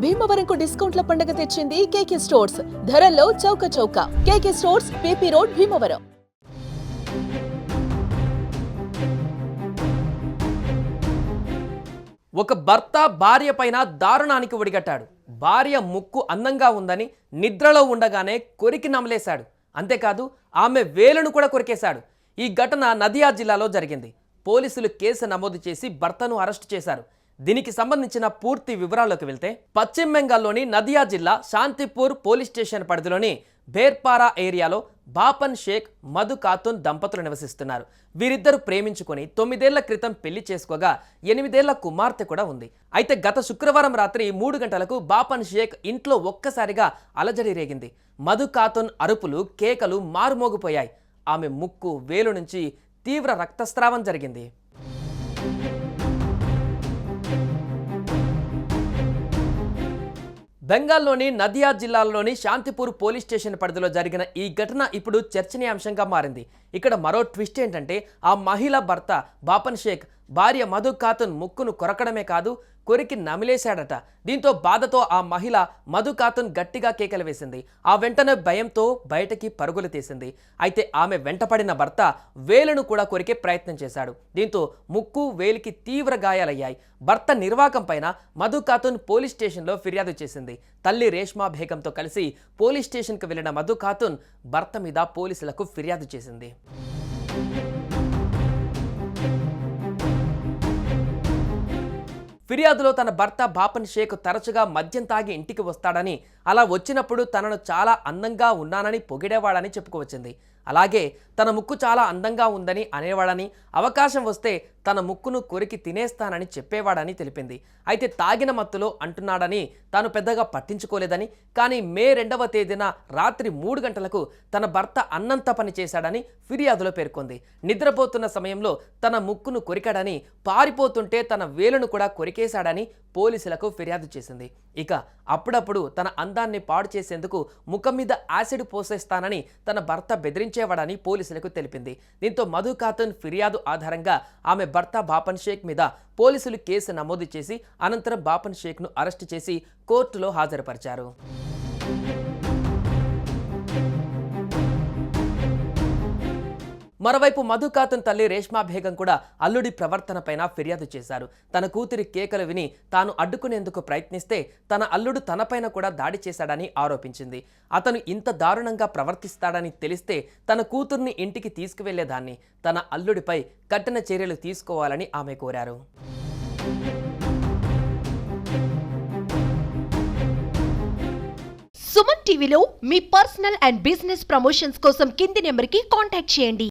భీమవరంకు డిస్కౌంట్ల పండుగ తెచ్చింది కేకే స్టోర్స్. ధరల్లో చౌక చౌక. కేకే స్టోర్స్, పీపీ రోడ్, భీమవరం. ఒక భర్త భార్య పైన దారుణానికి ఒడిగట్టాడు. భార్య ముక్కు అందంగా ఉందని నిద్రలో ఉండగానే కొరికి నమలేశాడు. అంతేకాదు ఆమె వేలును కూడా కొరికేశాడు. ఈ ఘటన నదియా జిల్లాలో జరిగింది. పోలీసులు కేసు నమోదు చేసి భర్తను అరెస్టు చేశారు. దీనికి సంబంధించిన పూర్తి వివరాల్లోకి వెళ్తే, పశ్చిమ బెంగాల్లోని నదియా జిల్లా శాంతిపూర్ పోలీస్ స్టేషన్ పరిధిలోని బేర్పారా ఏరియాలో బాపన్ షేక్, మధు ఖాతున్ దంపతులు నివసిస్తున్నారు. వీరిద్దరు ప్రేమించుకొని 9 ఏళ్ల క్రితం పెళ్లి చేసుకోగా 8 ఏళ్ల కుమార్తె కూడా ఉంది. అయితే గత శుక్రవారం రాత్రి 3 గంటలకు బాపన్ షేక్ ఇంట్లో ఒక్కసారిగా అలజడి రేగింది. మధు ఖాతున్ అరుపులు, కేకలు మారుమోగిపోయాయి. ఆమె ముక్కు, వేలు నుంచి తీవ్ర రక్తస్రావం జరిగింది. బెంగాల్లోని నదియా జిల్లాలోని శాంతిపూర్ పోలీస్ స్టేషన్ పరిధిలో జరిగిన ఈ ఘటన ఇప్పుడు చర్చనీయాంశంగా మారింది. ఇక్కడ మరో ట్విస్ట్ ఏంటంటే, ఆ మహిళ భర్త బాపన్ షేక్ భార్య మధు ఖాతున్ ముక్కును కొరకడమే కాదు, కొరికి నమిలేశాడట. దీంతో బాధతో ఆ మహిళ మధు ఖాతున్ గట్టిగా కేకలు వేసింది. ఆ వెంటనే భయంతో బయటకి పరుగులు తీసింది. అయితే ఆమె వెంటపడిన భర్త వేలును కూడా కొరికే ప్రయత్నం చేశాడు. దీంతో ముక్కు, వేలికి తీవ్ర గాయాలయ్యాయి. భర్త నిర్వాకం పైన మధు ఖాతున్ పోలీస్ స్టేషన్లో ఫిర్యాదు చేసింది. తల్లి రేష్మా బేగంతో కలిసి పోలీస్ స్టేషన్కు వెళ్లిన మధు ఖాతున్ భర్త మీద పోలీసులకు ఫిర్యాదు చేసింది. ఫిర్యాదులో తన భర్త బాపన్ షేక్ తరచుగా మద్యం తాగి ఇంటికి వస్తాడని, అలా వచ్చినప్పుడు తనను చాలా అందంగా ఉన్నానని పొగిడేవాడని చెప్పుకోవచ్చింది. అలాగే తన ముక్కు చాలా అందంగా ఉందని అనేవాడని, అవకాశం వస్తే తన ముక్కును కొరికి తినేస్తానని చెప్పేవాడని తెలిపింది. అయితే తాగిన మత్తులో అంటున్నాడని తాను పెద్దగా పట్టించుకోలేదని, కానీ మే 2వ తేదీన రాత్రి 3 గంటలకు తన భర్త అన్నంత పని చేశాడని ఫిర్యాదులో పేర్కొంది. నిద్రపోతున్న సమయంలో తన ముక్కును కొరికాడని, పారిపోతుంటే తన వేలును కూడా కొరికేశాడని పోలీసులకు ఫిర్యాదు చేసింది. ఇక అప్పుడప్పుడు తన అందాన్ని పాడు చేసేందుకు ముఖం మీద యాసిడ్ పోసేస్తానని తన భర్త బెదిరించేవాడని పోలీసులకు తెలిపింది. దీంతో మధు ఖాతున్ ఫిర్యాదు ఆధారంగా ఆమె భర్త బాపన్ షేక్ మీద పోలీసులు కేసు నమోదు చేసి అనంతరం బాపన్ షేక్ను అరెస్టు చేసి కోర్టులో హాజరుపరిచారు. మరోవైపు మధు ఖాతున్ తల్లి రేష్మా బేగం కూడా అల్లుడి ప్రవర్తన పైన ఫిర్యాదు చేశారు. తన కూతురి కేకలు విని తాను అడ్డుకునేందుకు ప్రయత్నిస్తే తన అల్లుడు తనపైన కూడా దాడి చేశాడని ఆరోపించింది. అతను ఇంత దారుణంగా ప్రవర్తిస్తాడని తెలిస్తే తన కూతుర్ని ఇంటికి తీసుకువెళ్లేదాన్ని, తన అల్లుడిపై కఠిన చర్యలు తీసుకోవాలని ఆమె కోరారు. సుమన్ టీవీలో మీ పర్సనల్ అండ్ బిజినెస్ ప్రమోషన్స్ కోసం కింది నెంబర్కి కాంటాక్ట్ చేయండి.